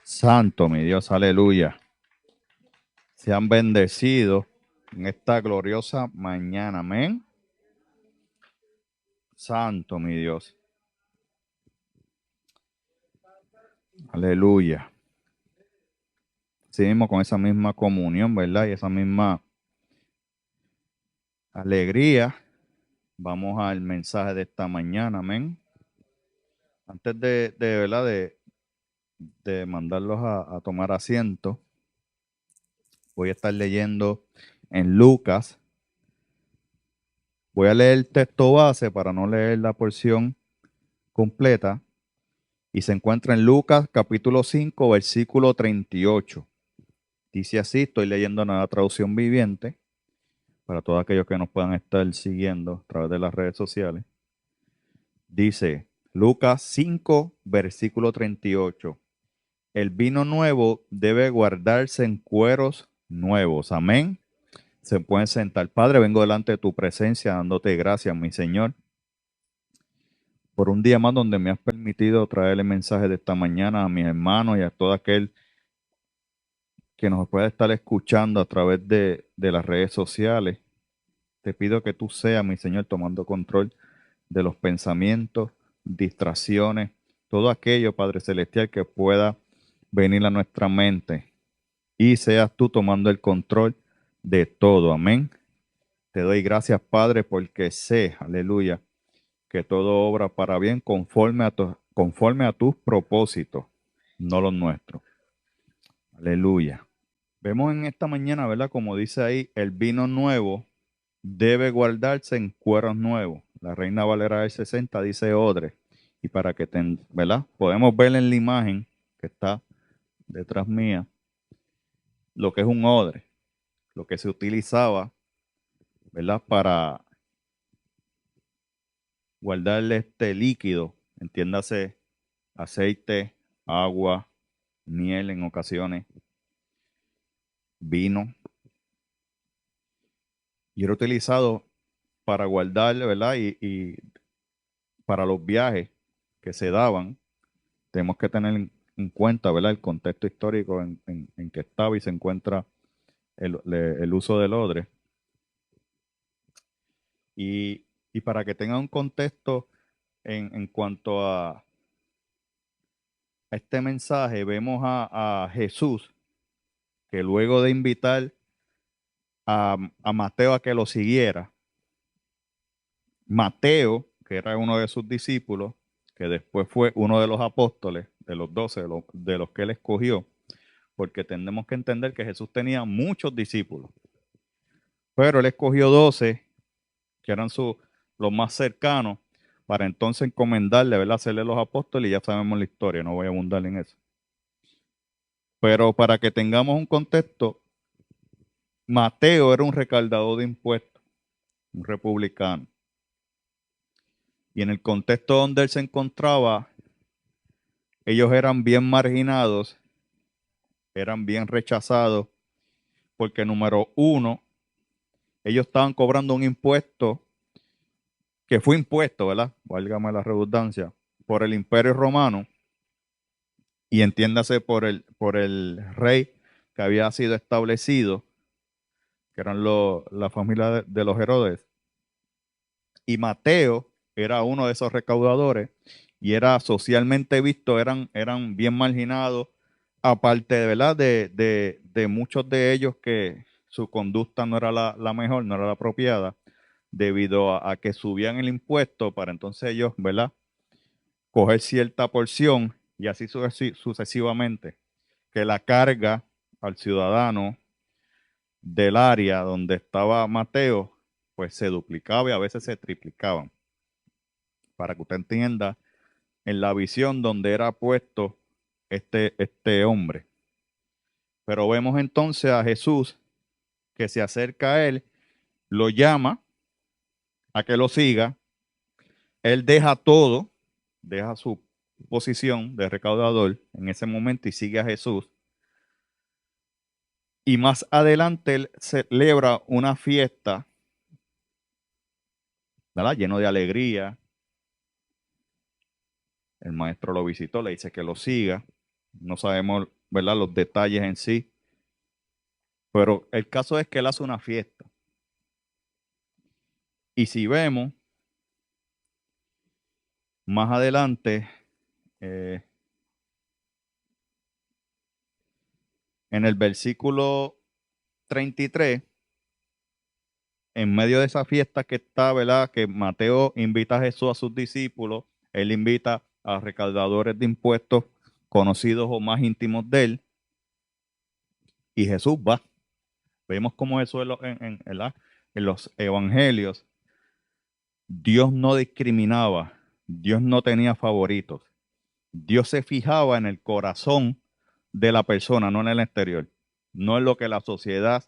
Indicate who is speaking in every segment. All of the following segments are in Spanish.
Speaker 1: Santo, mi Dios, aleluya. Sean bendecidos en esta gloriosa mañana. Amén. Santo, mi Dios. Aleluya. Seguimos con esa misma comunión, ¿verdad? Y esa misma alegría. Vamos al mensaje de esta mañana. Amén. Antes ¿verdad? De mandarlos a tomar asiento, voy a estar leyendo en Lucas. Voy a leer el texto base para no leer la porción completa. Y se encuentra en Lucas capítulo 5, versículo 38. Dice así, estoy leyendo la traducción viviente para todos aquellos que nos puedan estar siguiendo a través de las redes sociales. Dice Lucas 5, versículo 38. El vino nuevo debe guardarse en cueros nuevos. Amén. Se pueden sentar. Padre, vengo delante de tu presencia dándote gracias, mi Señor, por un día más donde me has permitido traer el mensaje de esta mañana a mis hermanos y a todo aquel que nos pueda estar escuchando a través de las redes sociales. Te pido que tú seas, mi Señor, tomando control de los pensamientos, distracciones, todo aquello, Padre Celestial, que pueda venir a nuestra mente y seas tú tomando el control de todo. Amén. Te doy gracias, Padre, porque sé, aleluya, que todo obra para bien conforme a tus propósitos, no los nuestros. Aleluya. Vemos en esta mañana, ¿verdad? Como dice ahí, el vino nuevo debe guardarse en cueros nuevos. La Reina Valera del 60 dice odre. Y para que, ¿verdad? Podemos ver en la imagen que está detrás mía lo que es un odre, lo que se utilizaba, ¿verdad? Para guardarle este líquido, entiéndase, aceite, agua, miel en ocasiones, vino. Y era utilizado para guardarle, ¿verdad? Y para los viajes que se daban, tenemos que tener en cuenta, ¿verdad? El contexto histórico en que estaba y se encuentra el uso del odre. Y para que tenga un contexto en cuanto a este mensaje, vemos a Jesús que luego de invitar a Mateo a que lo siguiera, Mateo, que era uno de sus discípulos, que después fue uno de los apóstoles, de los 12, de los que él escogió, porque tenemos que entender que Jesús tenía muchos discípulos, pero él escogió 12, que eran los más cercanos, para entonces encomendarle, ¿verdad? Hacerle los apóstoles, y ya sabemos la historia, no voy a abundar en eso. Pero para que tengamos un contexto, Mateo era un recaudador de impuestos, un republicano. Y en el contexto donde él se encontraba, ellos eran bien marginados, eran bien rechazados, porque número uno, ellos estaban cobrando un impuesto que fue impuesto, ¿verdad? Válgame la redundancia, por el Imperio Romano y entiéndase por el rey que había sido establecido, que eran la familia de los Herodes. Y Mateo era uno de esos recaudadores y era socialmente visto, eran bien marginados, aparte ¿verdad? De muchos de ellos que su conducta no era la mejor, no era la apropiada, debido a que subían el impuesto para entonces ellos, ¿verdad? Coger cierta porción y así sucesivamente, que la carga al ciudadano del área donde estaba Mateo, pues se duplicaba y a veces se triplicaban. Para que usted entienda en la visión donde era puesto este hombre. Pero vemos entonces a Jesús que se acerca a él, lo llama a que lo siga, él deja todo, deja su posición de recaudador en ese momento y sigue a Jesús. Y más adelante él celebra una fiesta, ¿verdad? Lleno de alegría. El maestro lo visitó, le dice que lo siga. No sabemos ¿verdad? Los detalles en sí. Pero el caso es que él hace una fiesta. Y si vemos más adelante, eh, en el versículo 33, en medio de esa fiesta que está, ¿verdad? Que Mateo invita a Jesús a sus discípulos, él invita a recaudadores de impuestos conocidos o más íntimos de él, y Jesús va. Vemos cómo eso en los evangelios, Dios no discriminaba, Dios no tenía favoritos. Dios se fijaba en el corazón de la persona, no en el exterior, no en lo que la sociedad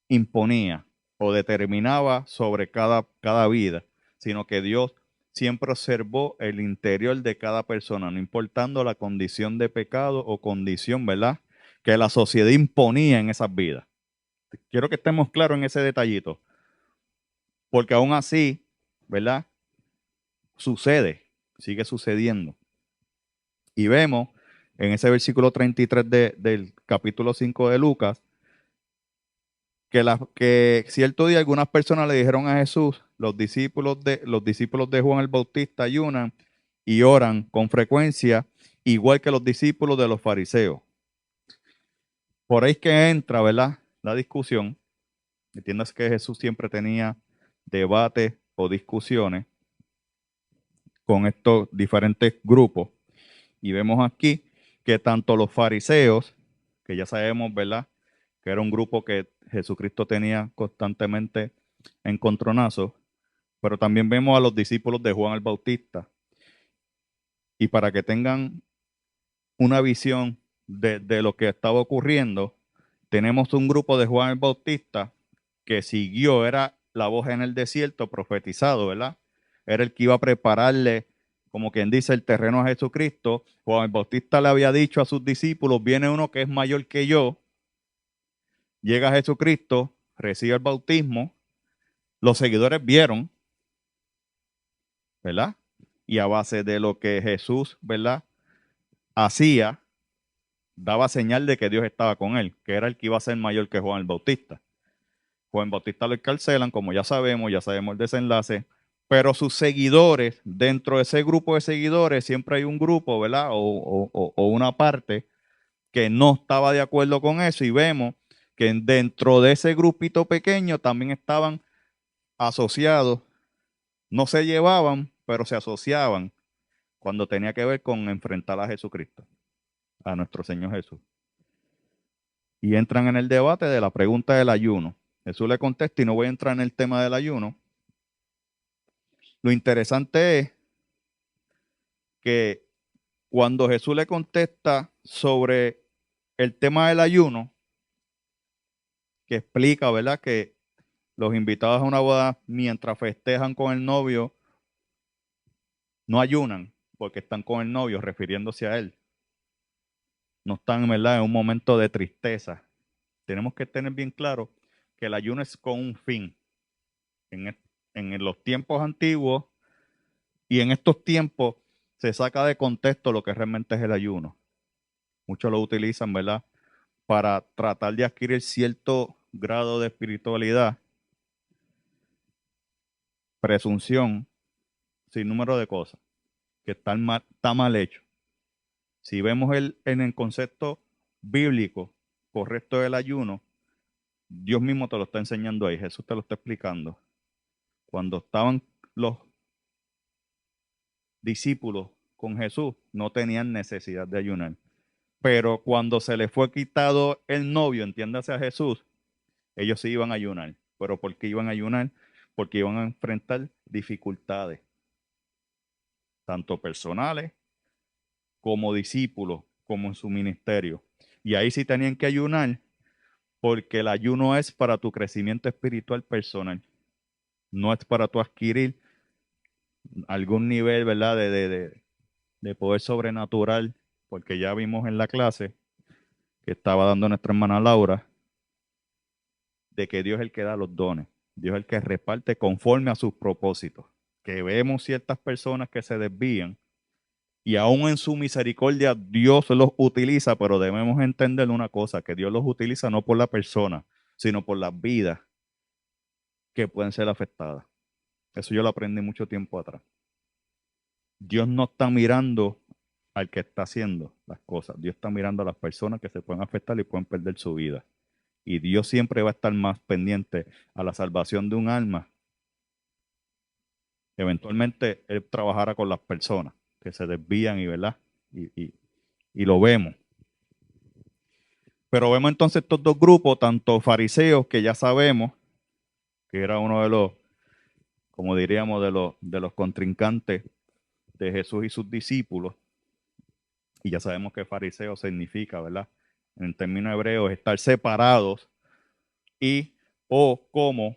Speaker 1: imponía o determinaba sobre cada vida, sino que Dios siempre observó el interior de cada persona, no importando la condición de pecado o condición, ¿verdad?, que la sociedad imponía en esas vidas. Quiero que estemos claros en ese detallito, porque aún así, ¿verdad?, sucede, sigue sucediendo. Y vemos en ese versículo 33 del capítulo 5 de Lucas, que cierto día algunas personas le dijeron a Jesús, los discípulos de Juan el Bautista ayunan y oran con frecuencia, igual que los discípulos de los fariseos. Por ahí es que entra, ¿verdad?, la discusión. Entiendas que Jesús siempre tenía debates o discusiones con estos diferentes grupos. Y vemos aquí que tanto los fariseos, que ya sabemos, ¿verdad?, que era un grupo que Jesucristo tenía constantemente encontronazos, pero también vemos a los discípulos de Juan el Bautista. Y para que tengan una visión de lo que estaba ocurriendo, tenemos un grupo de Juan el Bautista que siguió, era la voz en el desierto profetizado, ¿verdad? Era el que iba a prepararle, como quien dice, el terreno a Jesucristo. Juan el Bautista le había dicho a sus discípulos, viene uno que es mayor que yo, llega a Jesucristo, recibe el bautismo, los seguidores vieron, ¿verdad? Y a base de lo que Jesús, ¿verdad?, hacía, daba señal de que Dios estaba con él, que era el que iba a ser mayor que Juan el Bautista. Juan Bautista lo encarcelan, como ya sabemos el desenlace, pero sus seguidores, dentro de ese grupo de seguidores, siempre hay un grupo, ¿verdad? O una parte que no estaba de acuerdo con eso, y vemos que dentro de ese grupito pequeño también estaban asociados, no se llevaban, pero se asociaban cuando tenía que ver con enfrentar a Jesucristo, a nuestro Señor Jesús. Y entran en el debate de la pregunta del ayuno. Jesús le contesta, y no voy a entrar en el tema del ayuno. Lo interesante es que cuando Jesús le contesta sobre el tema del ayuno, que explica, ¿verdad?, que los invitados a una boda, mientras festejan con el novio, no ayunan porque están con el novio, refiriéndose a él. No están, ¿verdad?, en un momento de tristeza. Tenemos que tener bien claro que el ayuno es con un fin. En los tiempos antiguos y en estos tiempos se saca de contexto lo que realmente es el ayuno. Muchos lo utilizan, ¿verdad?, para tratar de adquirir cierto grado de espiritualidad, presunción, sin número de cosas, que está mal hecho. Si vemos en el concepto bíblico correcto del ayuno, Dios mismo te lo está enseñando ahí, Jesús te lo está explicando. Cuando estaban los discípulos con Jesús, no tenían necesidad de ayunar. Pero cuando se les fue quitado el novio, entiéndase a Jesús, ellos sí iban a ayunar. ¿Pero por qué iban a ayunar? Porque iban a enfrentar dificultades, tanto personales como discípulos, como en su ministerio. Y ahí sí tenían que ayunar, porque el ayuno es para tu crecimiento espiritual personal. No es para tu adquirir algún nivel, ¿verdad?, de poder sobrenatural, porque ya vimos en la clase que estaba dando nuestra hermana Laura, de que Dios es el que da los dones, Dios es el que reparte conforme a sus propósitos. Que vemos ciertas personas que se desvían Y aún en su misericordia Dios los utiliza, pero debemos entender una cosa, que Dios los utiliza no por la persona, sino por las vidas que pueden ser afectadas. Eso yo lo aprendí mucho tiempo atrás. Dios no está mirando al que está haciendo las cosas. Dios está mirando a las personas que se pueden afectar y pueden perder su vida. Y Dios siempre va a estar más pendiente a la salvación de un alma. Eventualmente Él trabajará con las personas que se desvían y, ¿verdad? Y lo vemos. Pero vemos entonces estos dos grupos, tanto fariseos, que ya sabemos que era uno de los, como diríamos, de los contrincantes de Jesús y sus discípulos. Y ya sabemos que fariseo significa, ¿verdad? En términos hebreos, estar separados y o como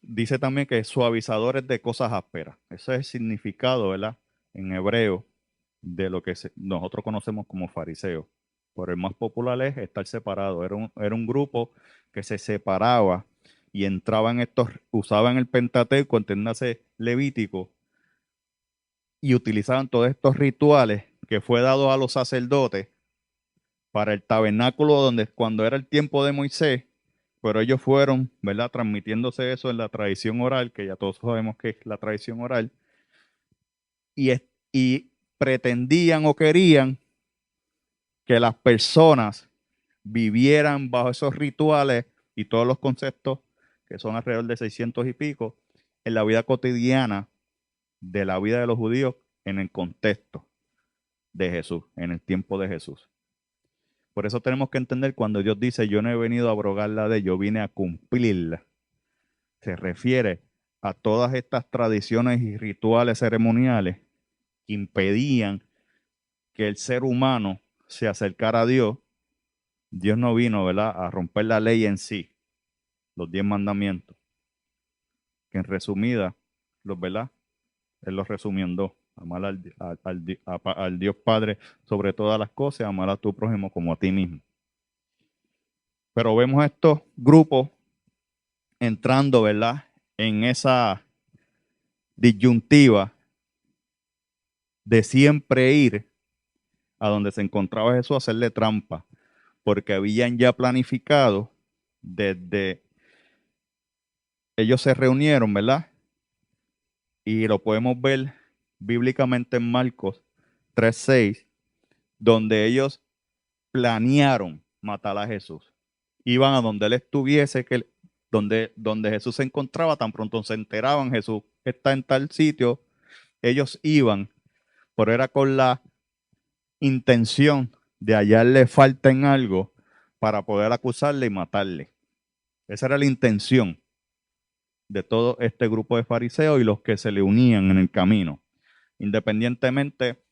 Speaker 1: dice también que suavizadores de cosas ásperas. Ese es el significado, ¿verdad? En hebreo de lo que nosotros conocemos como fariseos. Pero el más popular es estar separado. Era un grupo que se separaba y entraba en estos, usaban el Pentateuco, entiéndase Levítico, y utilizaban todos estos rituales que fue dado a los sacerdotes para el tabernáculo donde cuando era el tiempo de Moisés, pero ellos fueron, ¿verdad? Transmitiéndose eso en la tradición oral, que ya todos sabemos que es la tradición oral, y pretendían o querían que las personas vivieran bajo esos rituales y todos los conceptos, que son alrededor de 600 y pico, en la vida cotidiana de la vida de los judíos en el contexto de Jesús, en el tiempo de Jesús. Por eso tenemos que entender cuando Dios dice, yo no he venido a abrogar la ley, yo vine a cumplirla. Se refiere a todas estas tradiciones y rituales ceremoniales que impedían que el ser humano se acercara a Dios. Dios no vino, ¿verdad?, a romper la ley en sí, los 10 mandamientos, que en resumida, ¿verdad? Él los resumió en dos. Amar al Dios Padre sobre todas las cosas, amar a tu prójimo como a ti mismo. Pero vemos estos grupos entrando, ¿verdad?, en esa disyuntiva de siempre ir a donde se encontraba Jesús a hacerle trampa, porque habían ya planificado desde ellos se reunieron, ¿verdad? Y lo podemos ver bíblicamente en Marcos 3:6, donde ellos planearon matar a Jesús. Iban a donde él estuviese, donde Jesús se encontraba, tan pronto se enteraban, Jesús está en tal sitio, ellos iban, pero era con la intención de hallarle falta en algo para poder acusarle y matarle. Esa era la intención de todo este grupo de fariseos y los que se le unían en el camino, independientemente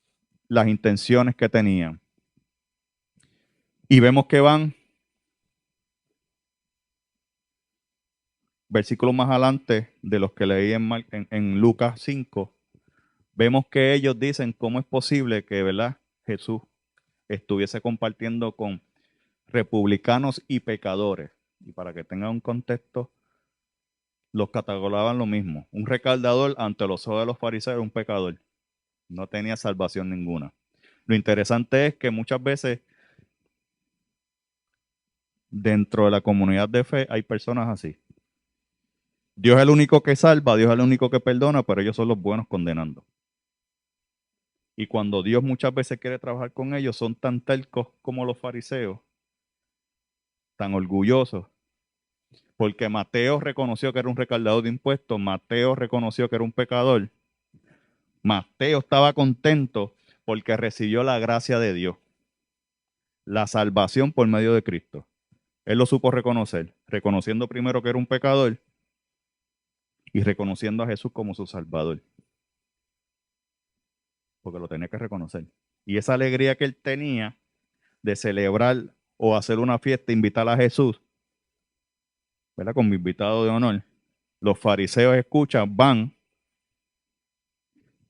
Speaker 1: las intenciones que tenían. Y vemos que van, versículos más adelante de los que leí en Lucas 5, vemos que ellos dicen cómo es posible que, ¿verdad?, Jesús estuviese compartiendo con republicanos y pecadores. Y para que tengan un contexto, los catalogaban lo mismo. Un recaudador ante los ojos de los fariseos era un pecador. No tenía salvación ninguna. Lo interesante es que muchas veces dentro de la comunidad de fe hay personas así. Dios es el único que salva, Dios es el único que perdona, pero ellos son los buenos condenando. Y cuando Dios muchas veces quiere trabajar con ellos, son tan tercos como los fariseos, tan orgullosos, porque Mateo reconoció que era un recaudador de impuestos, Mateo reconoció que era un pecador, Mateo estaba contento porque recibió la gracia de Dios, la salvación por medio de Cristo. Él lo supo reconocer, reconociendo primero que era un pecador y reconociendo a Jesús como su Salvador, porque lo tenía que reconocer. Y esa alegría que él tenía de celebrar o hacer una fiesta, invitar a Jesús, ¿verdad?, como invitado de honor, los fariseos escuchan, van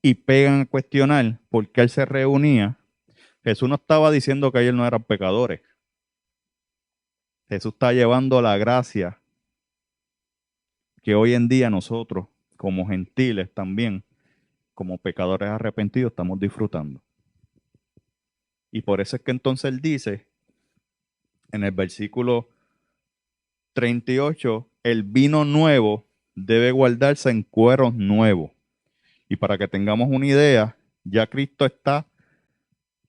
Speaker 1: y pegan a cuestionar por qué él se reunía. Jesús no estaba diciendo que ellos no eran pecadores. Jesús está llevando la gracia que hoy en día nosotros, como gentiles también, como pecadores arrepentidos, estamos disfrutando. Y por eso es que entonces él dice, en el versículo 38, el vino nuevo debe guardarse en cueros nuevos. Y para que tengamos una idea, ya Cristo está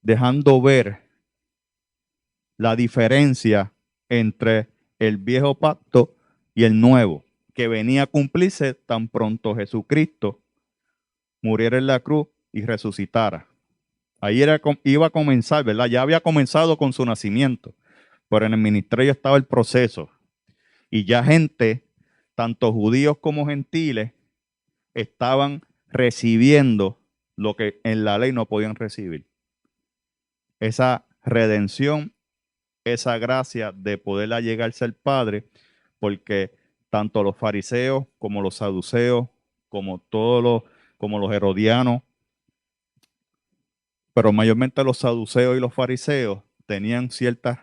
Speaker 1: dejando ver la diferencia entre el viejo pacto y el nuevo, que venía a cumplirse tan pronto Jesucristo muriera en la cruz y resucitara. Ahí iba a comenzar, ¿verdad? Ya había comenzado con su nacimiento, pero en el ministerio estaba el proceso. Y ya gente, tanto judíos como gentiles, estaban recibiendo lo que en la ley no podían recibir. Esa redención, esa gracia de poder allegarse al Padre, porque tanto los fariseos como los saduceos, como los herodianos, pero mayormente los saduceos y los fariseos tenían ciertas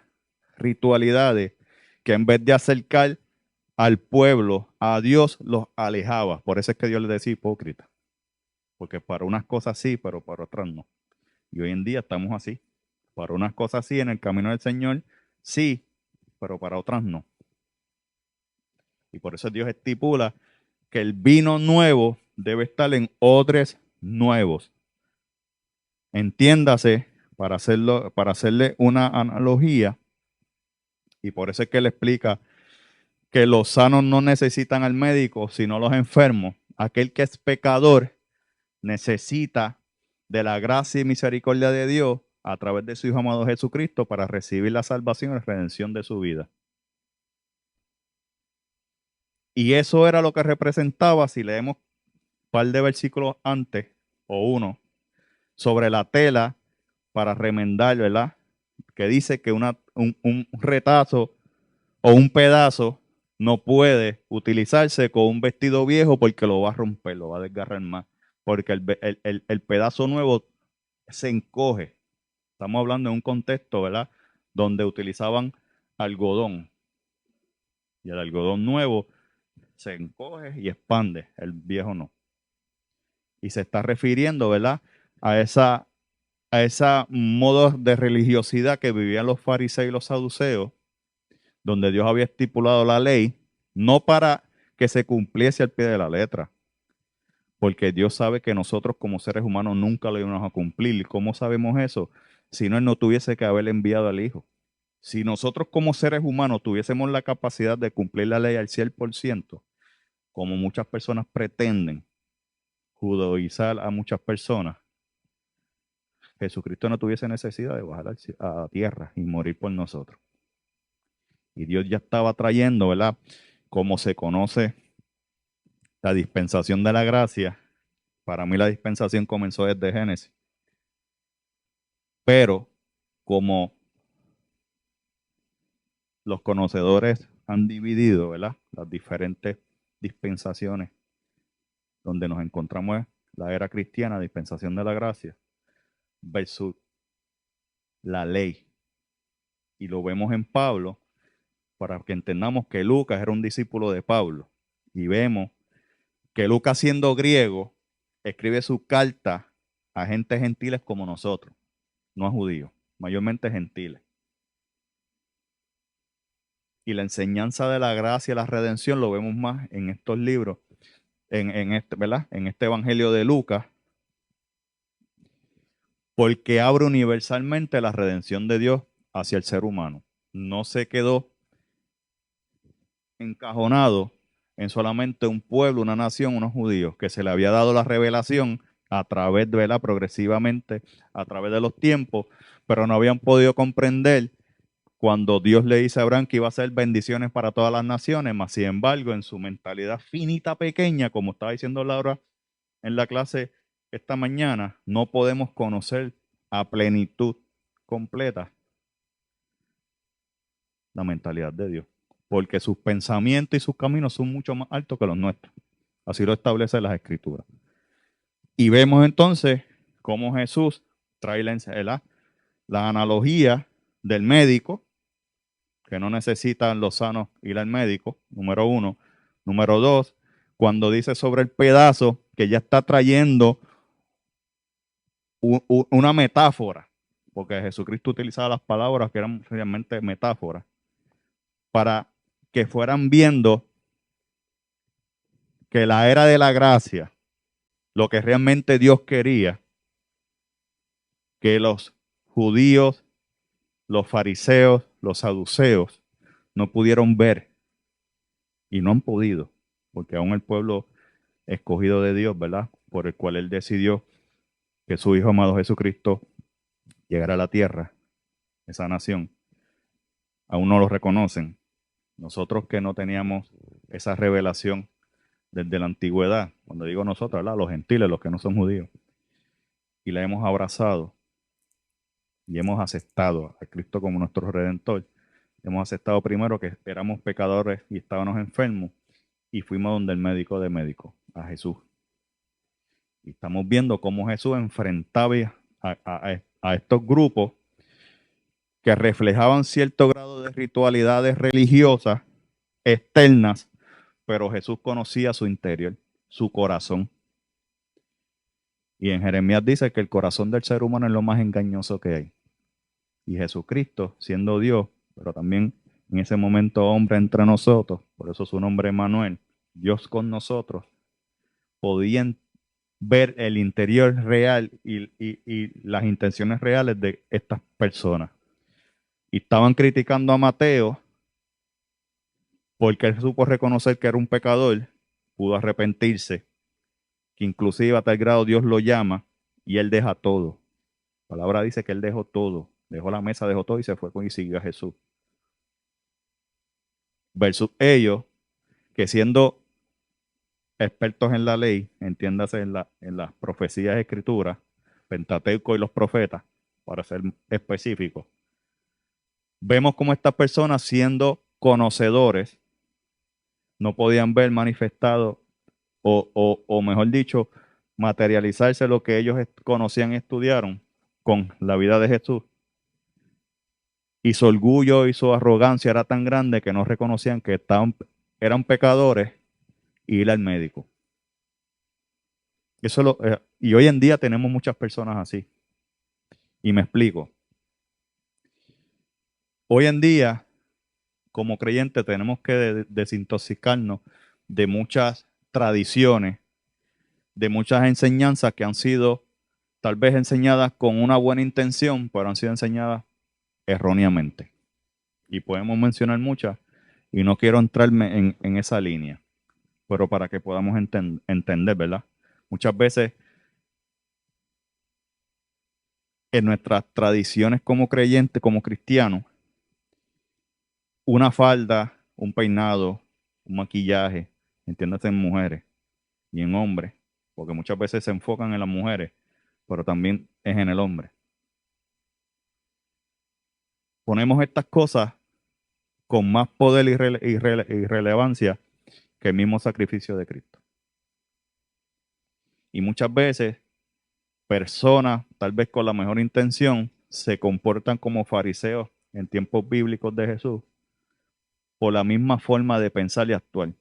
Speaker 1: ritualidades que en vez de acercar al pueblo a Dios, los alejaba. Por eso es que Dios les decía hipócrita, porque para unas cosas sí, pero para otras no. Y hoy en día estamos así. Para unas cosas sí, en el camino del Señor, sí, pero para otras no. Y por eso Dios estipula que el vino nuevo debe estar en odres nuevos. Entiéndase, para hacerle una analogía, y por eso es que él explica que los sanos no necesitan al médico, sino los enfermos. Aquel que es pecador necesita de la gracia y misericordia de Dios a través de su Hijo amado Jesucristo para recibir la salvación y la redención de su vida. Y eso era lo que representaba, si leemos un par de versículos antes, o uno, sobre la tela para remendar, ¿verdad? Que dice que un retazo o un pedazo no puede utilizarse con un vestido viejo porque lo va a romper, lo va a desgarrar más, porque el pedazo nuevo se encoge. Estamos hablando de un contexto, ¿verdad? Donde utilizaban algodón. Y el algodón nuevo se encoge y expande, el viejo no. Y se está refiriendo, ¿verdad? A esa modo de religiosidad que vivían los fariseos y los saduceos, donde Dios había estipulado la ley, no para que se cumpliese al pie de la letra, porque Dios sabe que nosotros como seres humanos nunca lo íbamos a cumplir. ¿Y cómo sabemos eso? Si no, Él no tuviese que haber enviado al Hijo. Si nosotros como seres humanos tuviésemos la capacidad de cumplir la ley al 100%, como muchas personas pretenden judaizar a muchas personas, Jesucristo no tuviese necesidad de bajar a tierra y morir por nosotros. Y Dios ya estaba trayendo, ¿verdad? Como se conoce la dispensación de la gracia. Para mí la dispensación comenzó desde Génesis. Pero como los conocedores han dividido, ¿verdad? Las diferentes dispensaciones donde nos encontramos es la era cristiana, dispensación de la gracia, versus la ley. Y lo vemos en Pablo, para que entendamos que Lucas era un discípulo de Pablo. Y vemos que Lucas, siendo griego, escribe su carta a gente gentiles como nosotros, no a judíos, mayormente gentiles. Y la enseñanza de la gracia y la redención lo vemos más en estos libros, ¿verdad? En este Evangelio de Lucas, porque abre universalmente la redención de Dios hacia el ser humano. No se quedó encajonado en solamente un pueblo, una nación, unos judíos, que se le había dado la revelación a través de, ¿verdad? Progresivamente, a través de los tiempos, pero no habían podido comprender cuando Dios le dice a Abraham que iba a hacer bendiciones para todas las naciones, mas sin embargo, en su mentalidad finita, pequeña, como estaba diciendo Laura en la clase esta mañana, no podemos conocer a plenitud completa la mentalidad de Dios, porque sus pensamientos y sus caminos son mucho más altos que los nuestros. Así lo establece las Escrituras. Y vemos entonces cómo Jesús trae la analogía del médico, que no necesitan los sanos ir al médico, número uno. Número dos, cuando dice sobre el pedazo, que ya está trayendo una metáfora, porque Jesucristo utilizaba las palabras que eran realmente metáforas, para que fueran viendo que la era de la gracia, lo que realmente Dios quería, que los judíos, los fariseos, los saduceos no pudieron ver y no han podido, porque aún el pueblo escogido de Dios, ¿verdad? Por el cual Él decidió que su Hijo amado Jesucristo llegara a la tierra, esa nación, aún no lo reconocen. Nosotros que no teníamos esa revelación desde la antigüedad, cuando digo nosotros, ¿verdad? Los gentiles, los que no son judíos, y la hemos abrazado y hemos aceptado a Cristo como nuestro Redentor. Hemos aceptado primero que éramos pecadores y estábamos enfermos y fuimos donde el médico de médicos, a Jesús. Y estamos viendo cómo Jesús enfrentaba a estos grupos que reflejaban cierto grado de ritualidades religiosas externas, pero Jesús conocía su interior, su corazón. Y en Jeremías dice que el corazón del ser humano es lo más engañoso que hay. Y Jesucristo, siendo Dios, pero también en ese momento hombre entre nosotros, por eso su nombre es Manuel, Dios con nosotros, podían ver el interior real y las intenciones reales de estas personas. Y estaban criticando a Mateo porque él supo reconocer que era un pecador, pudo arrepentirse, que inclusive a tal grado Dios lo llama y él deja todo. La palabra dice que él dejó todo, dejó la mesa, dejó todo y se fue y siguió a Jesús. Versus ellos, que siendo expertos en la ley, entiéndase en las profecías escrituras, Pentateuco y los profetas, para ser específicos, vemos como estas personas, siendo conocedores, no podían ver manifestado o mejor dicho, materializarse lo que ellos conocían y estudiaron con la vida de Jesús. Y su orgullo y su arrogancia era tan grande que no reconocían que eran pecadores y ir al médico. Y hoy en día tenemos muchas personas así. Y me explico. Hoy en día, como creyentes, tenemos que desintoxicarnos de muchas tradiciones, de muchas enseñanzas que han sido tal vez enseñadas con una buena intención, pero han sido enseñadas erróneamente. Y podemos mencionar muchas, y no quiero entrarme en esa línea, pero para que podamos entender, ¿verdad? Muchas veces en nuestras tradiciones como creyentes, como cristianos, una falda, un peinado, un maquillaje, entiéndase en mujeres y en hombres, porque muchas veces se enfocan en las mujeres, pero también es en el hombre. Ponemos estas cosas con más poder y relevancia que el mismo sacrificio de Cristo. Y muchas veces personas, tal vez con la mejor intención, se comportan como fariseos en tiempos bíblicos de Jesús por la misma forma de pensar y actuar.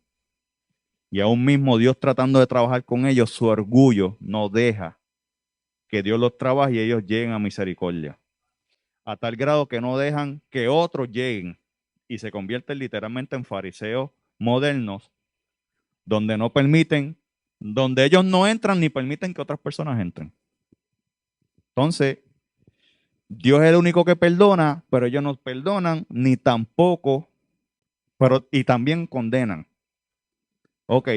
Speaker 1: Y aún mismo Dios tratando de trabajar con ellos, su orgullo no deja que Dios los trabaje y ellos lleguen a misericordia. A tal grado que no dejan que otros lleguen y se convierten literalmente en fariseos modernos, donde no permiten, donde ellos no entran ni permiten que otras personas entren. Entonces, Dios es el único que perdona, pero ellos no perdonan ni tampoco, y también condenan. Ok,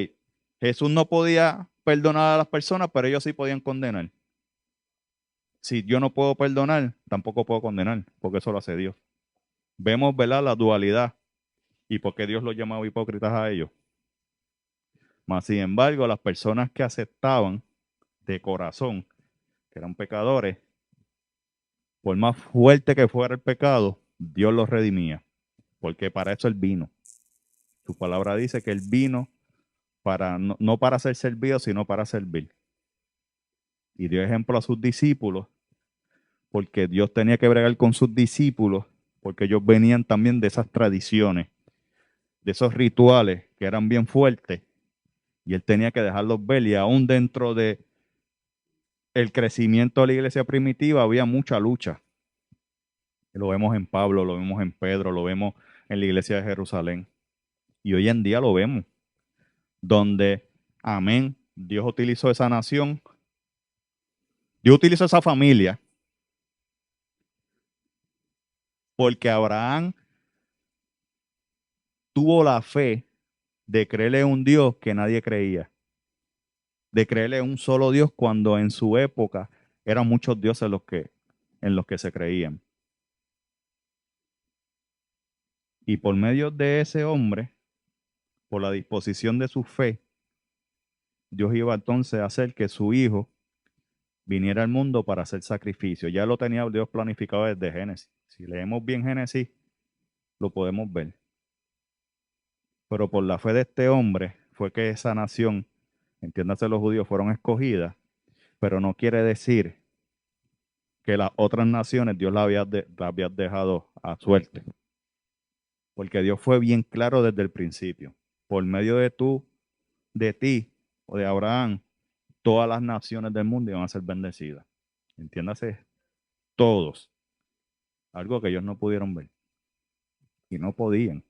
Speaker 1: Jesús no podía perdonar a las personas, pero ellos sí podían condenar. Si yo no puedo perdonar, tampoco puedo condenar, porque eso lo hace Dios. Vemos, ¿verdad?, la dualidad y por qué Dios los llamaba hipócritas a ellos. Mas, sin embargo, las personas que aceptaban de corazón que eran pecadores, por más fuerte que fuera el pecado, Dios los redimía, porque para eso Él vino. Su palabra dice que Él vino para, no para ser servido, sino para servir. Y dio ejemplo a sus discípulos, porque Dios tenía que bregar con sus discípulos, porque ellos venían también de esas tradiciones, de esos rituales que eran bien fuertes, y Él tenía que dejarlos ver, y aún dentro de el crecimiento de la iglesia primitiva había mucha lucha. Lo vemos en Pablo, lo vemos en Pedro, lo vemos en la iglesia de Jerusalén. Y hoy en día lo vemos, donde, amén, Dios utilizó esa nación, Dios utilizó esa familia, porque Abraham tuvo la fe de creerle a un Dios que nadie creía, de creerle a un solo Dios cuando en su época eran muchos dioses en los que se creían. Y por medio de ese hombre, por la disposición de su fe, Dios iba entonces a hacer que su hijo viniera al mundo para hacer sacrificio. Ya lo tenía Dios planificado desde Génesis. Si leemos bien Génesis, lo podemos ver. Pero por la fe de este hombre fue que esa nación, entiéndase los judíos, fueron escogidas, pero no quiere decir que las otras naciones Dios las había dejado a suerte. Porque Dios fue bien claro desde el principio. Por medio de ti o de Abraham, todas las naciones del mundo iban a ser bendecidas. Entiéndase, todos. Algo que ellos no pudieron ver. Y no podían.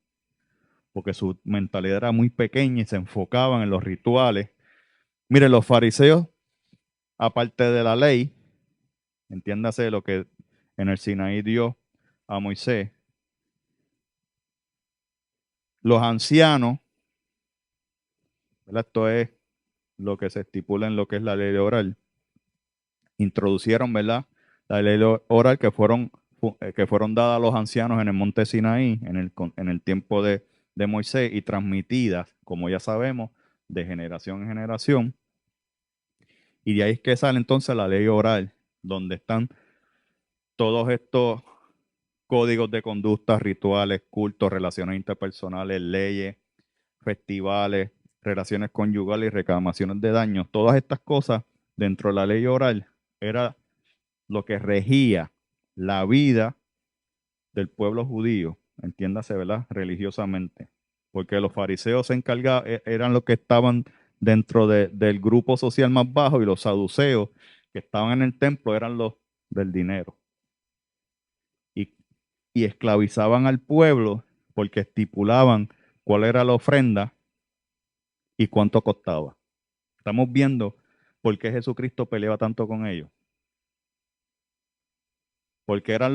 Speaker 1: Porque su mentalidad era muy pequeña y se enfocaban en los rituales. Miren, los fariseos, aparte de la ley, entiéndase lo que en el Sinaí dio a Moisés, los ancianos, ¿verdad? Esto es lo que se estipula en lo que es la ley oral, introducieron, ¿verdad? La ley oral que fueron dadas a los ancianos en el monte Sinaí, en el tiempo de Moisés, y transmitidas, como ya sabemos, de generación en generación. Y de ahí es que sale entonces la ley oral, donde están todos estos códigos de conducta, rituales, cultos, relaciones interpersonales, leyes, festivales, relaciones conyugales y reclamaciones de daños. Todas estas cosas dentro de la ley oral era lo que regía la vida del pueblo judío, entiéndase, ¿verdad? Religiosamente. Porque los fariseos se encargaban, eran los que estaban dentro del grupo social más bajo, y los saduceos que estaban en el templo eran los del dinero. Y, y esclavizaban al pueblo porque estipulaban cuál era la ofrenda y cuánto costaba. Estamos viendo por qué Jesucristo peleaba tanto con ellos. Porque eran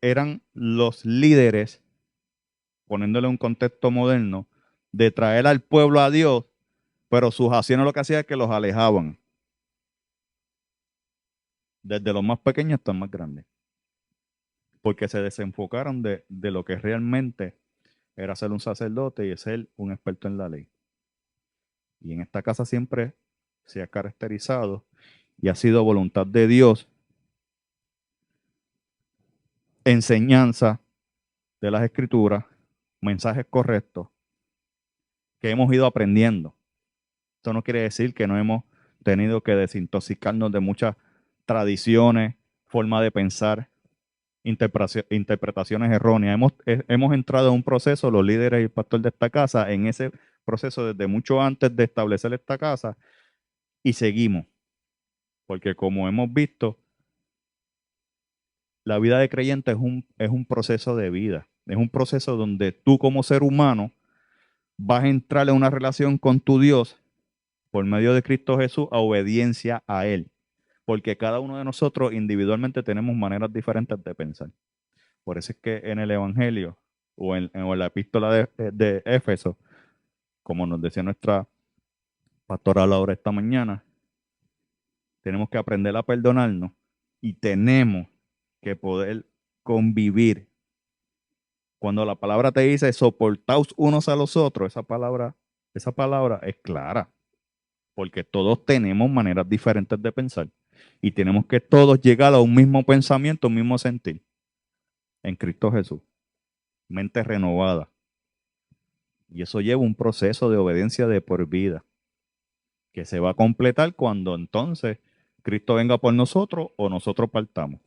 Speaker 1: eran los líderes, poniéndole un contexto moderno, de traer al pueblo a Dios, pero sus acciones lo que hacían es que los alejaban, desde los más pequeños hasta los más grandes, porque se desenfocaron de lo que realmente era ser un sacerdote y ser un experto en la ley. Y en esta casa siempre se ha caracterizado y ha sido voluntad de Dios, enseñanza de las escrituras, mensajes correctos que hemos ido aprendiendo. Esto no quiere decir que no hemos tenido que desintoxicarnos de muchas tradiciones, forma de pensar, interpretaciones erróneas. Hemos entrado en un proceso, los líderes y el pastor de esta casa, en ese proceso desde mucho antes de establecer esta casa, y seguimos. Porque como hemos visto, la vida de creyente es un proceso de vida. Es un proceso donde tú como ser humano vas a entrar en una relación con tu Dios por medio de Cristo Jesús a obediencia a Él. Porque cada uno de nosotros individualmente tenemos maneras diferentes de pensar. Por eso es que en el Evangelio o en la epístola de Éfeso, como nos decía nuestra pastora Laura esta mañana, tenemos que aprender a perdonarnos y tenemos que poder convivir. Cuando la palabra te dice soportaos unos a los otros, esa palabra es clara, porque todos tenemos maneras diferentes de pensar y tenemos que todos llegar a un mismo pensamiento, un mismo sentir en Cristo Jesús, mente renovada. Y eso lleva un proceso de obediencia de por vida, que se va a completar cuando entonces Cristo venga por nosotros o nosotros partamos.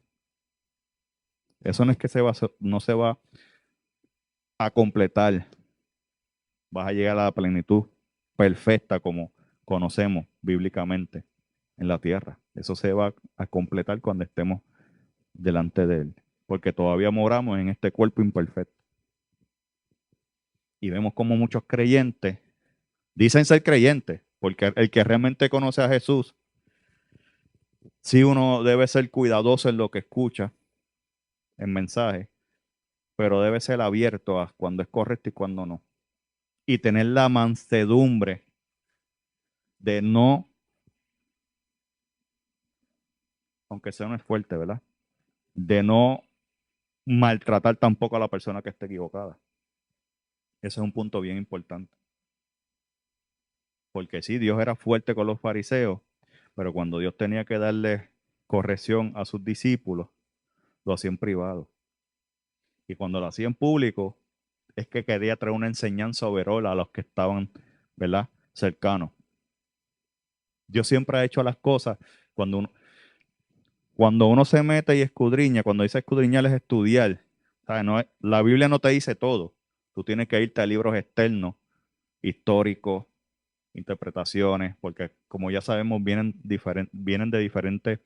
Speaker 1: Eso no es que no se va a completar, vas a llegar a la plenitud perfecta como conocemos bíblicamente. en la tierra. Eso se va a completar cuando estemos delante de Él, porque todavía moramos en este cuerpo imperfecto. Y vemos como muchos creyentes dicen ser creyentes, porque el que realmente conoce a Jesús, sí uno debe ser cuidadoso en lo que escucha, en mensaje, pero debe ser abierto a cuando es correcto y cuando no. Y tener la mansedumbre de no, aunque sea no es fuerte, ¿verdad? De no maltratar tampoco a la persona que esté equivocada. Ese es un punto bien importante. Porque sí, Dios era fuerte con los fariseos, pero cuando Dios tenía que darle corrección a sus discípulos, lo hacía en privado. Y cuando lo hacía en público, es que quería traer una enseñanza overall a los que estaban, ¿verdad?, cercanos. Dios siempre ha hecho las cosas cuando uno se mete y escudriña, cuando dice escudriñar es estudiar. ¿Sabes? La Biblia no te dice todo. Tú tienes que irte a libros externos, históricos, interpretaciones, porque como ya sabemos, vienen de diferentes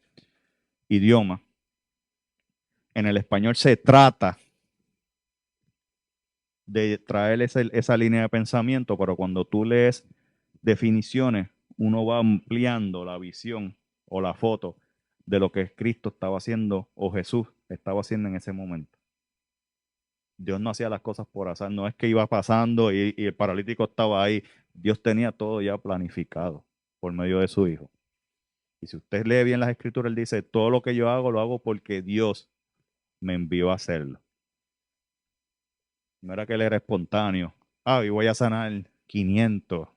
Speaker 1: idiomas. En el español se trata de traer esa línea de pensamiento, pero cuando tú lees definiciones, uno va ampliando la visión o la foto de lo que Cristo estaba haciendo o Jesús estaba haciendo en ese momento. Dios no hacía las cosas por azar, no es que iba pasando y el paralítico estaba ahí. Dios tenía todo ya planificado por medio de su Hijo. Y si usted lee bien las Escrituras, él dice, todo lo que yo hago lo hago porque Dios me envió a hacerlo. No era que él era espontáneo. Y voy a sanar 500.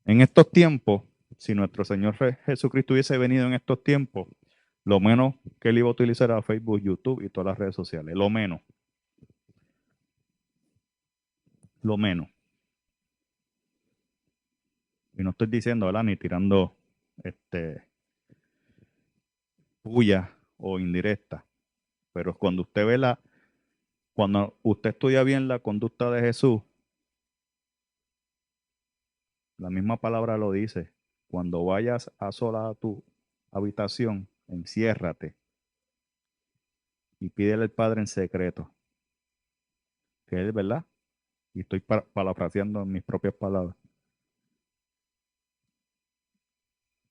Speaker 1: En estos tiempos, si nuestro Señor Jesucristo hubiese venido en estos tiempos, lo menos que él iba a utilizar era Facebook, YouTube y todas las redes sociales. Lo menos. Lo menos. Y no estoy diciendo, ¿verdad? Ni tirando puya o indirecta. Pero cuando usted estudia bien la conducta de Jesús, la misma palabra lo dice. Cuando vayas a sola a tu habitación, enciérrate y pídele al Padre en secreto. Que es verdad. Y estoy parafraseando en mis propias palabras.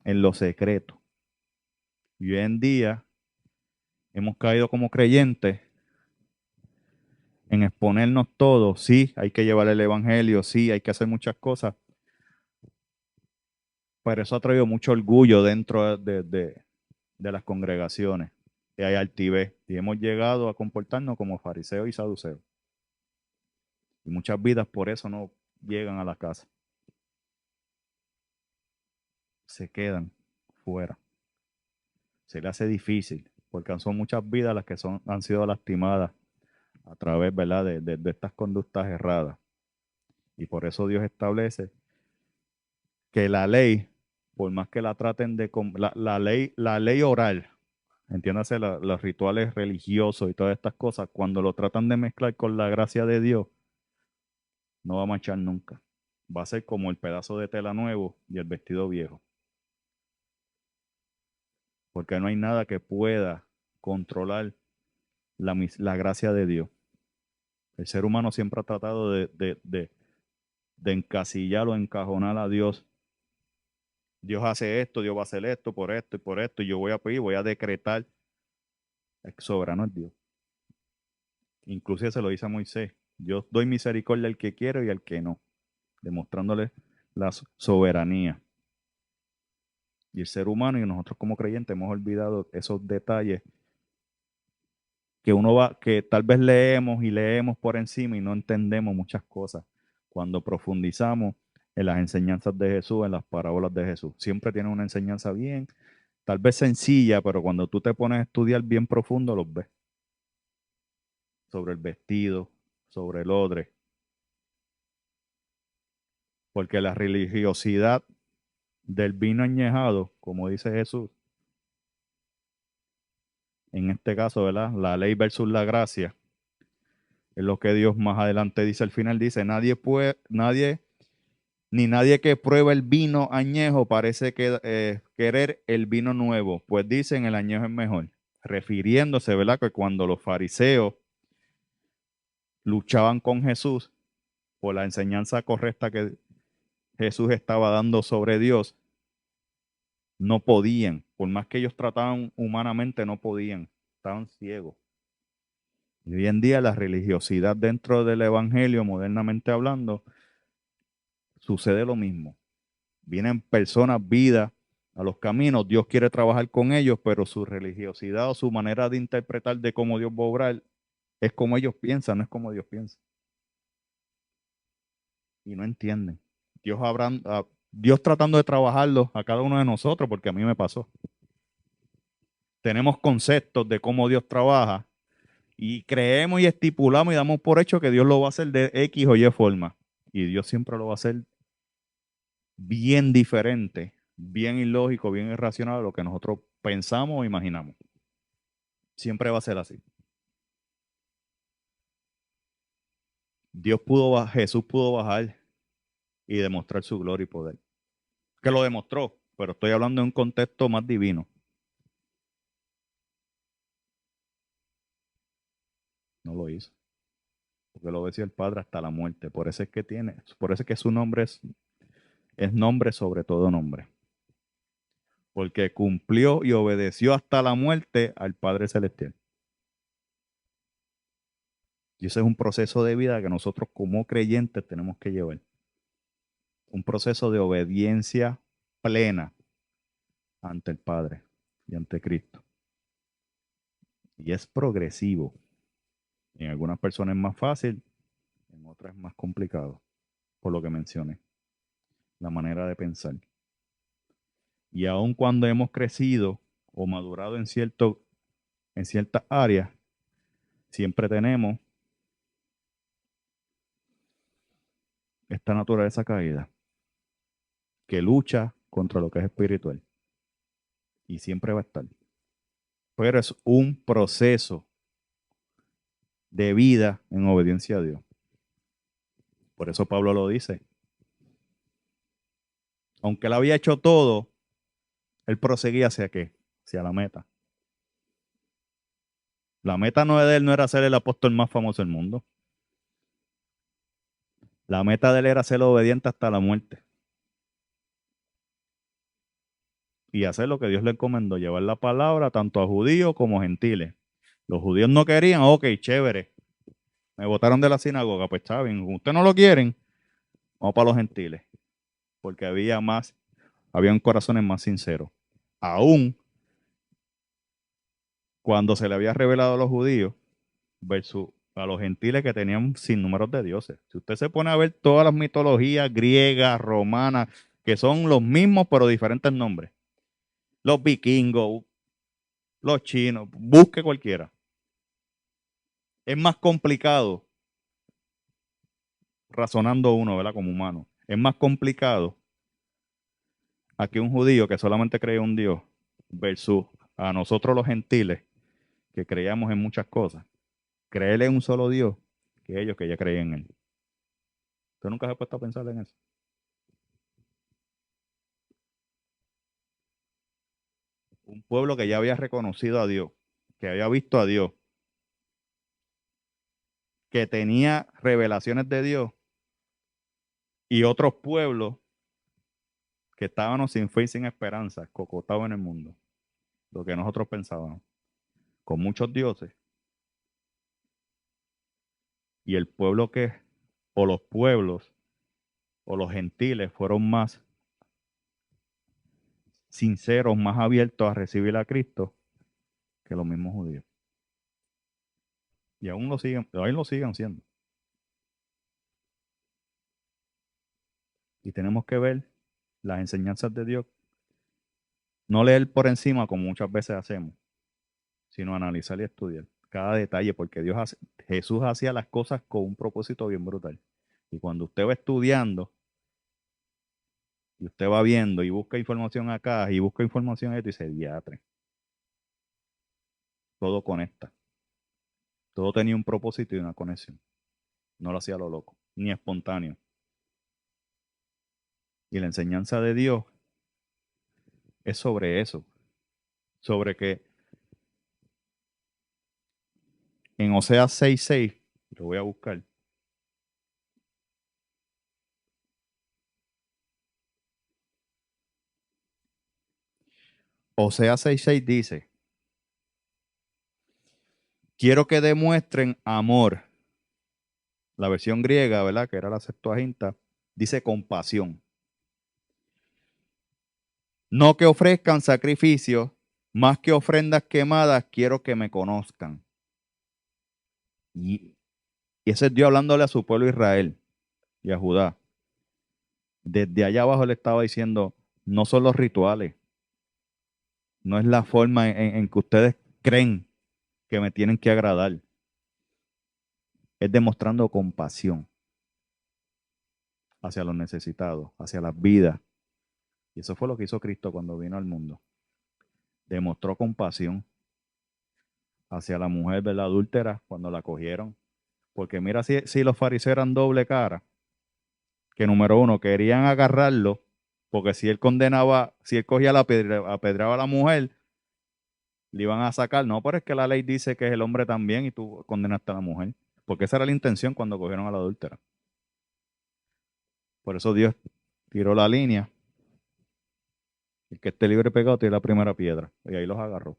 Speaker 1: En lo secreto. Y hoy en día hemos caído como creyentes en exponernos todo. Sí, hay que llevar el evangelio, sí, hay que hacer muchas cosas. Pero eso ha traído mucho orgullo dentro de las congregaciones. Y hay altivez. Y hemos llegado a comportarnos como fariseos y saduceos. Y muchas vidas por eso no llegan a la casa. Se quedan fuera. Se le hace difícil, porque son muchas vidas las que han sido lastimadas a través, ¿verdad?, de estas conductas erradas. Y por eso Dios establece que la ley, por más que la traten la ley oral, entiéndase, los rituales religiosos y todas estas cosas, cuando lo tratan de mezclar con la gracia de Dios, no va a marchar nunca. Va a ser como el pedazo de tela nuevo y el vestido viejo. Porque no hay nada que pueda controlar la gracia de Dios. El ser humano siempre ha tratado de encasillar o encajonar a Dios. Dios hace esto, Dios va a hacer esto, por esto, y yo voy a pedir, voy a decretar. El soberano es Dios. Inclusive se lo dice a Moisés. Yo doy misericordia al que quiero y al que no, demostrándole la soberanía. Y el ser humano y nosotros como creyentes hemos olvidado esos detalles que tal vez leemos y leemos por encima y no entendemos muchas cosas cuando profundizamos en las enseñanzas de Jesús, en las parábolas de Jesús. Siempre tienen una enseñanza bien, tal vez sencilla, pero cuando tú te pones a estudiar bien profundo, los ves. Sobre el vestido, sobre el odre. Porque la religiosidad del vino añejado, como dice Jesús, en este caso, ¿verdad? La ley versus la gracia, es lo que Dios más adelante dice al final, dice, nadie Ni nadie que prueba el vino añejo parece querer el vino nuevo, pues dicen el añejo es mejor. Refiriéndose, ¿verdad? Que cuando los fariseos luchaban con Jesús por la enseñanza correcta que Jesús estaba dando sobre Dios, no podían. Por más que ellos trataban humanamente, no podían. Estaban ciegos. Y hoy en día la religiosidad dentro del evangelio, modernamente hablando, sucede lo mismo. Vienen personas, vidas a los caminos, Dios quiere trabajar con ellos, pero su religiosidad o su manera de interpretar de cómo Dios va a obrar es como ellos piensan, no es como Dios piensa. Y no entienden. Dios tratando de trabajarlo a cada uno de nosotros, porque a mí me pasó. Tenemos conceptos de cómo Dios trabaja y creemos y estipulamos y damos por hecho que Dios lo va a hacer de X o Y forma. Y Dios siempre lo va a hacer bien diferente, bien ilógico, bien irracional a lo que nosotros pensamos o imaginamos. Siempre va a ser así. Jesús pudo bajar y demostrar su gloria y poder. Que lo demostró, pero estoy hablando de un contexto más divino. No lo hizo. Porque lo decía el Padre hasta la muerte. Por eso es que su nombre es nombre sobre todo nombre. Porque cumplió y obedeció hasta la muerte al Padre Celestial. Y ese es un proceso de vida que nosotros como creyentes tenemos que llevar. Un proceso de obediencia plena ante el Padre y ante Cristo. Y es progresivo. En algunas personas es más fácil, en otras es más complicado, por lo que mencioné, la manera de pensar. Y aun cuando hemos crecido o madurado en ciertas áreas, siempre tenemos esta naturaleza caída que lucha contra lo que es espiritual. Y siempre va a estar. Pero es un proceso de vida en obediencia a Dios. Por eso Pablo lo dice. Aunque él había hecho todo, él proseguía hacia qué? Hacia la meta. La meta no de él no era ser el apóstol más famoso del mundo. La meta de él era ser obediente hasta la muerte. Y hacer lo que Dios le encomendó, llevar la palabra tanto a judíos como a gentiles. Los judíos no querían, ok, chévere. Me votaron de la sinagoga, pues está bien. Ustedes no lo quieren, vamos para los gentiles. Porque habían corazones más sinceros. Aún cuando se le había revelado a los judíos versus a los gentiles que tenían sinnúmeros de dioses. Si usted se pone a ver todas las mitologías griegas, romanas, que son los mismos pero diferentes nombres. Los vikingos, los chinos, busque cualquiera. Es más complicado, razonando uno, ¿verdad? Como humano. Es más complicado a que un judío que solamente cree en un Dios versus a nosotros los gentiles que creíamos en muchas cosas. Creerle en un solo Dios que ellos que ya creían en él. ¿Usted nunca se ha puesto a pensar en eso? Un pueblo que ya había reconocido a Dios, que había visto a Dios, que tenía revelaciones de Dios, y otros pueblos que estábamos sin fe y sin esperanza, cocotados en el mundo, lo que nosotros pensábamos, con muchos dioses, y el pueblo o los pueblos, o los gentiles fueron más sinceros, más abiertos a recibir a Cristo que los mismos judíos. Y aún lo siguen siendo. Y tenemos que ver las enseñanzas de Dios, no leer por encima como muchas veces hacemos, sino analizar y estudiar cada detalle, porque Jesús hacía las cosas con un propósito bien brutal. Y cuando usted va estudiando y usted va viendo y busca información acá y busca información esto y dice, diatre, todo conecta. Todo tenía un propósito y una conexión. No lo hacía a lo loco, ni espontáneo. Y la enseñanza de Dios es sobre eso, sobre que en Oseas 6:6, lo voy a buscar. Oseas 6:6 dice, quiero que demuestren amor. La versión griega, ¿verdad? Que era la Septuaginta, dice compasión. No que ofrezcan sacrificios, más que ofrendas quemadas, quiero que me conozcan. Y, y ese es Dios hablándole a su pueblo Israel y a Judá. Desde allá abajo le estaba diciendo, no son los rituales, no es la forma en que ustedes creen que me tienen que agradar, es demostrando compasión hacia los necesitados, hacia las vidas. Y eso fue lo que hizo Cristo cuando vino al mundo. Demostró compasión hacia la mujer, ¿verdad? Adúltera cuando la cogieron. Porque mira si los fariseos eran doble cara, que número uno, querían agarrarlo, porque si él condenaba, si él cogía la piedra, apedreaba a la mujer, le iban a sacar. No, pero es que la ley dice que es el hombre también y tú condenaste a la mujer. Porque esa era la intención cuando cogieron a la adúltera. Por eso Dios tiró la línea. El que esté libre de pecado tiene la primera piedra. Y ahí los agarró.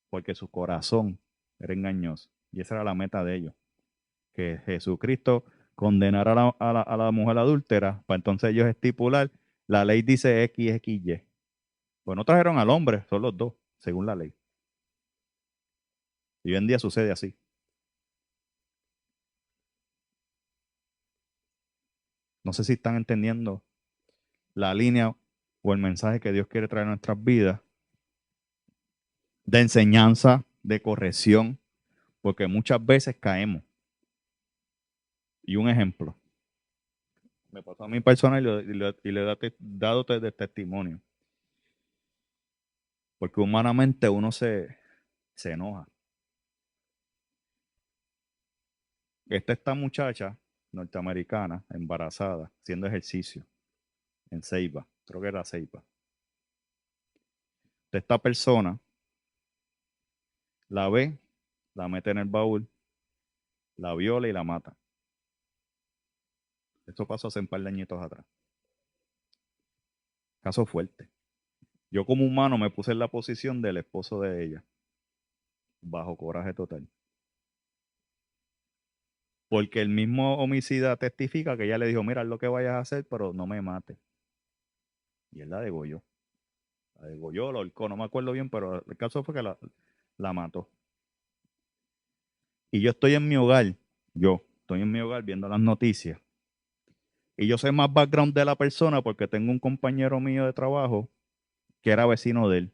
Speaker 1: Porque su corazón era engañoso. Y esa era la meta de ellos. Que Jesucristo condenara a la mujer adúltera, para entonces ellos estipular, la ley dice X, X, Y. Pues no trajeron al hombre, son los dos, según la ley. Y hoy en día sucede así. No sé si están entendiendo la línea o el mensaje que Dios quiere traer a nuestras vidas, de enseñanza, de corrección, porque muchas veces caemos. Y un ejemplo, me pasó a mi persona y le he dado de testimonio, porque humanamente uno se enoja. Esta muchacha norteamericana, embarazada, haciendo ejercicio en Ceiba, creo que era Ceiba. Esta persona la ve, la mete en el baúl, la viola y la mata. Esto pasó hace un par de añitos atrás. Caso fuerte. Yo como humano me puse en la posición del esposo de ella, bajo coraje total. Porque el mismo homicida testifica que ella le dijo, mira, haz lo que vayas a hacer, pero no me mates. Y él la degolló. La degolló, la ahorcó, no me acuerdo bien, pero el caso fue que la mató. Y yo estoy en mi hogar, yo estoy en mi hogar viendo las noticias. Y yo sé más background de la persona porque tengo un compañero mío de trabajo que era vecino de él.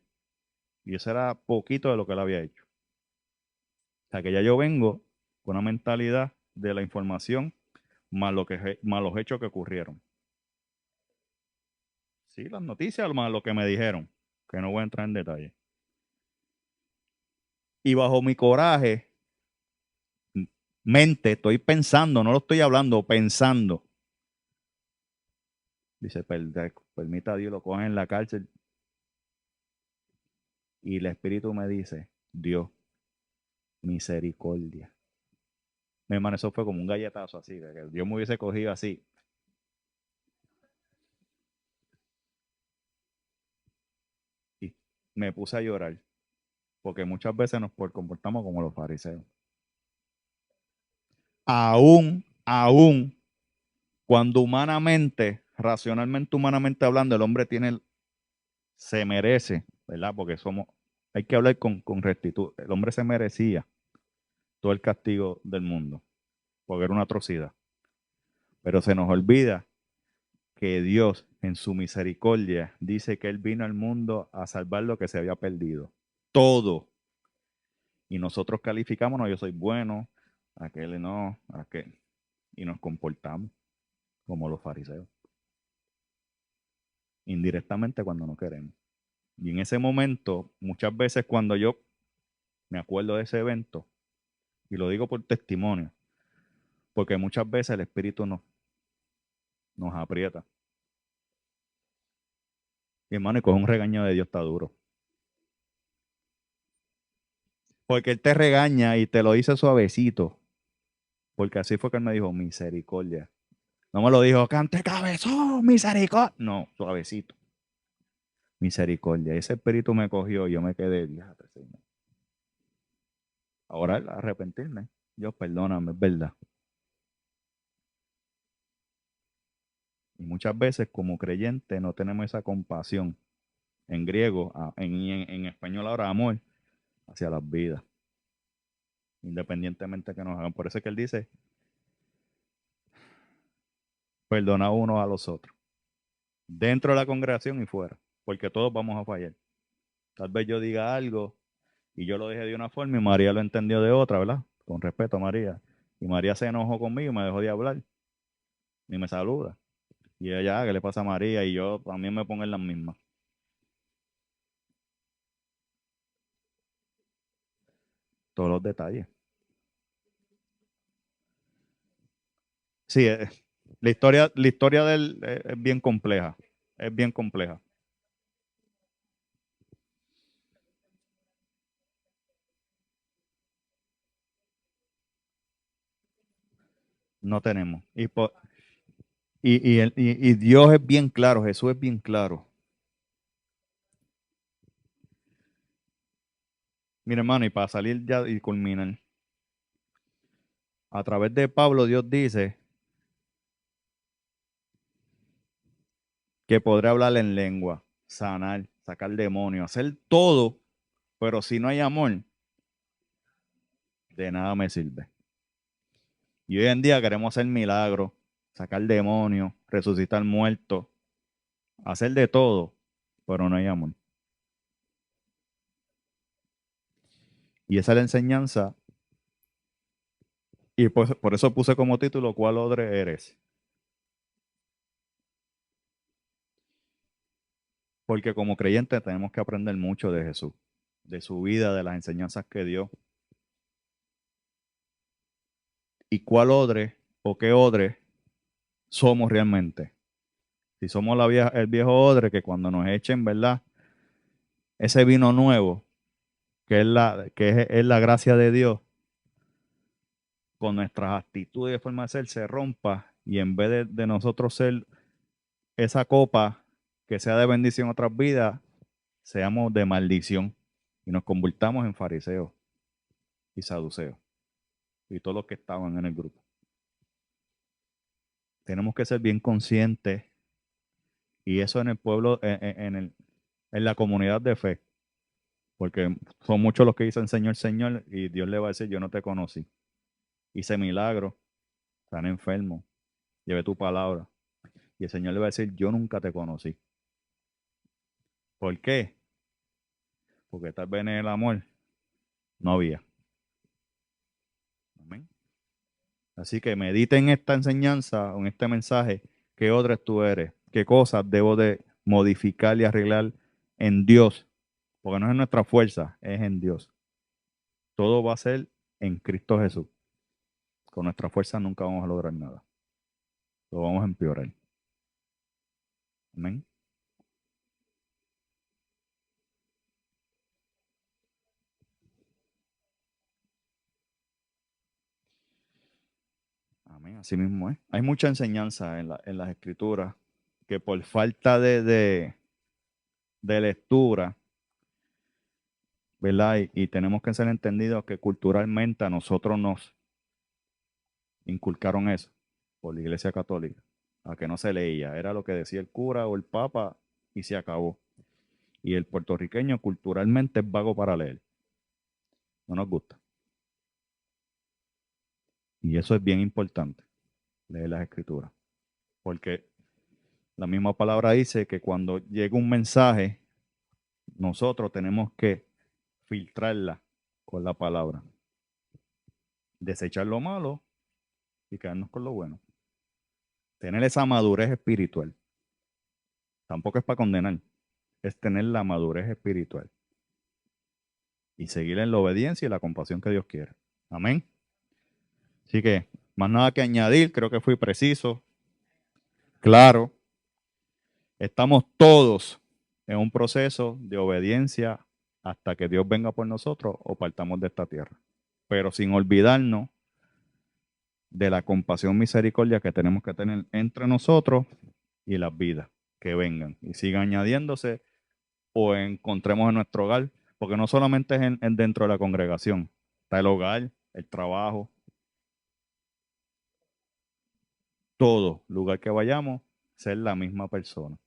Speaker 1: Y eso era poquito de lo que él había hecho. O sea que ya yo vengo con una mentalidad de la información más los hechos que ocurrieron. Sí, las noticias más lo que me dijeron, que no voy a entrar en detalle. Y bajo mi coraje, mente, estoy pensando, no lo estoy hablando, pensando. Dice, permita a Dios lo cojan en la cárcel. Y el Espíritu me dice, Dios, misericordia. Mi hermano, eso fue como un galletazo así, que Dios me hubiese cogido así. Y me puse a llorar, porque muchas veces nos comportamos como los fariseos. Aún, cuando humanamente, racionalmente, humanamente hablando, el hombre se merece, ¿verdad? Porque hay que hablar con rectitud. El hombre se merecía todo el castigo del mundo, porque era una atrocidad. Pero se nos olvida que Dios, en su misericordia, dice que Él vino al mundo a salvar lo que se había perdido. Todo. Y nosotros calificamos, no, yo soy bueno, aquel no, aquel. Y nos comportamos como los fariseos. Indirectamente cuando no queremos. Y en ese momento, muchas veces cuando yo me acuerdo de ese evento, y lo digo por testimonio, porque muchas veces el Espíritu nos aprieta. Y hermano, y con un regaño de Dios está duro. Porque Él te regaña y te lo dice suavecito. Porque así fue que Él me dijo, misericordia. No me lo dijo, cante cabezón, misericordia. No, suavecito. Misericordia. Ese espíritu me cogió y yo me quedé, "Díjate, Señor". Ahora arrepentirme. Dios, perdóname, es verdad. Y muchas veces como creyente no tenemos esa compasión. En griego, en español ahora, amor hacia las vidas. Independientemente que nos hagan. Por eso es que Él dice, perdona unos a los otros. Dentro de la congregación y fuera. Porque todos vamos a fallar. Tal vez yo diga algo y yo lo dije de una forma y María lo entendió de otra, ¿verdad? Con respeto a María. Y María se enojó conmigo y me dejó de hablar. Ni me saluda. Y ella, ¿qué le pasa a María? Y yo también me pongo en las mismas. Todos los detalles. Sí, la historia de él es bien compleja. Es bien compleja. No tenemos. Y Dios es bien claro, Jesús es bien claro. Mira, hermano, y para salir ya y culminar, a través de Pablo, Dios dice que podré hablar en lengua, sanar, sacar demonios, hacer todo, pero si no hay amor, de nada me sirve. Y hoy en día queremos hacer milagros, sacar demonios, resucitar muertos, hacer de todo, pero no hay amor. Y esa es la enseñanza, y por eso puse como título, ¿cuál odre eres? Porque como creyentes tenemos que aprender mucho de Jesús, de su vida, de las enseñanzas que dio. ¿Y cuál odre o qué odre somos realmente? Si somos el viejo odre que cuando nos echen, ¿verdad? Ese vino nuevo, es la gracia de Dios, con nuestras actitudes y forma de ser, se rompa y en vez de nosotros ser esa copa que sea de bendición a otras vidas, seamos de maldición y nos convirtamos en fariseos y saduceos y todos los que estaban en el grupo. Tenemos que ser bien conscientes y eso en el pueblo, en la comunidad de fe, porque son muchos los que dicen Señor, Señor, y Dios le va a decir, yo no te conocí. Hice milagros, están enfermos, llevé tu palabra. Y el Señor le va a decir, yo nunca te conocí. ¿Por qué? Porque tal vez en el amor no había. Amén. Así que medita en esta enseñanza, en este mensaje, qué odres tú eres, qué cosas debo de modificar y arreglar en Dios, porque no es en nuestra fuerza, es en Dios. Todo va a ser en Cristo Jesús. Con nuestra fuerza nunca vamos a lograr nada. Lo vamos a empeorar. Amén. Amén. Así mismo es. Hay mucha enseñanza en las escrituras que por falta de lectura, ¿verdad? Y tenemos que ser entendidos que culturalmente a nosotros nos inculcaron eso por la Iglesia Católica, a que no se leía. Era lo que decía el cura o el papa y se acabó. Y el puertorriqueño culturalmente es vago para leer. No nos gusta. Y eso es bien importante, leer las escrituras. Porque la misma palabra dice que cuando llega un mensaje, nosotros tenemos que filtrarla con la palabra. Desechar lo malo y quedarnos con lo bueno. Tener esa madurez espiritual. Tampoco es para condenar, es tener la madurez espiritual. Y seguir en la obediencia y la compasión que Dios quiere. Amén. Así que, más nada que añadir, creo que fui preciso. Claro, estamos todos en un proceso de obediencia hasta que Dios venga por nosotros o partamos de esta tierra. Pero sin olvidarnos de la compasión misericordia que tenemos que tener entre nosotros y las vidas que vengan y sigan añadiéndose o encontremos en nuestro hogar, porque no solamente es dentro de la congregación, está el hogar, el trabajo, todo lugar que vayamos, ser la misma persona.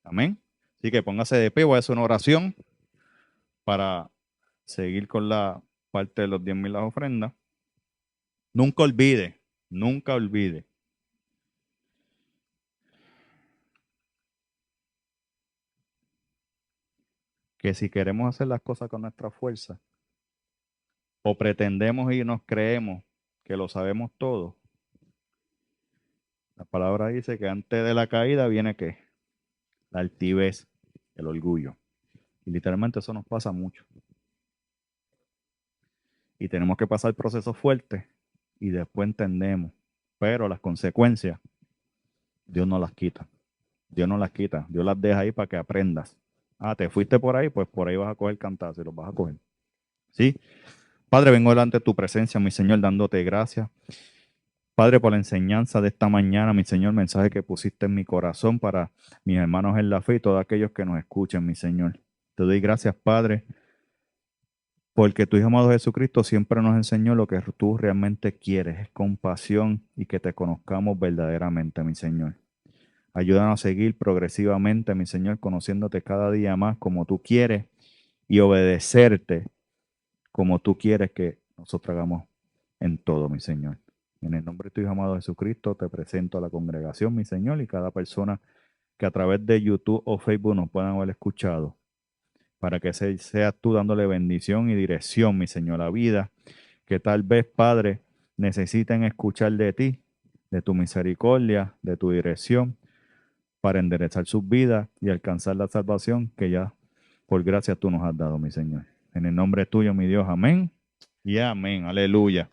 Speaker 1: Amén. Así que póngase de pie, voy a hacer una oración para seguir con la parte de los 10,000 las ofrendas. Nunca olvide que si queremos hacer las cosas con nuestra fuerza o pretendemos y nos creemos que lo sabemos todo, la palabra dice que antes de la caída viene ¿qué? La altivez, el orgullo. Y literalmente eso nos pasa mucho. Y tenemos que pasar procesos fuertes y después entendemos. Pero las consecuencias, Dios no las quita. Dios no las quita. Dios las deja ahí para que aprendas. Ah, te fuiste por ahí, pues por ahí vas a coger cantazos y los vas a coger. ¿Sí? Padre, vengo delante de tu presencia, mi Señor, dándote gracias. Padre, por la enseñanza de esta mañana, mi Señor, mensaje que pusiste en mi corazón para mis hermanos en la fe y todos aquellos que nos escuchen, mi Señor. Te doy gracias, Padre, porque tu Hijo amado Jesucristo siempre nos enseñó lo que tú realmente quieres, es compasión y que te conozcamos verdaderamente, mi Señor. Ayúdanos a seguir progresivamente, mi Señor, conociéndote cada día más como tú quieres y obedecerte como tú quieres que nosotros hagamos en todo, mi Señor. En el nombre de tu Hijo amado Jesucristo, te presento a la congregación, mi Señor, y cada persona que a través de YouTube o Facebook nos puedan haber escuchado, para que seas tú dándole bendición y dirección, mi Señor, a la vida, que tal vez, Padre, necesiten escuchar de ti, de tu misericordia, de tu dirección, para enderezar sus vidas y alcanzar la salvación que ya por gracia tú nos has dado, mi Señor. En el nombre tuyo, mi Dios, amén y amén. Aleluya.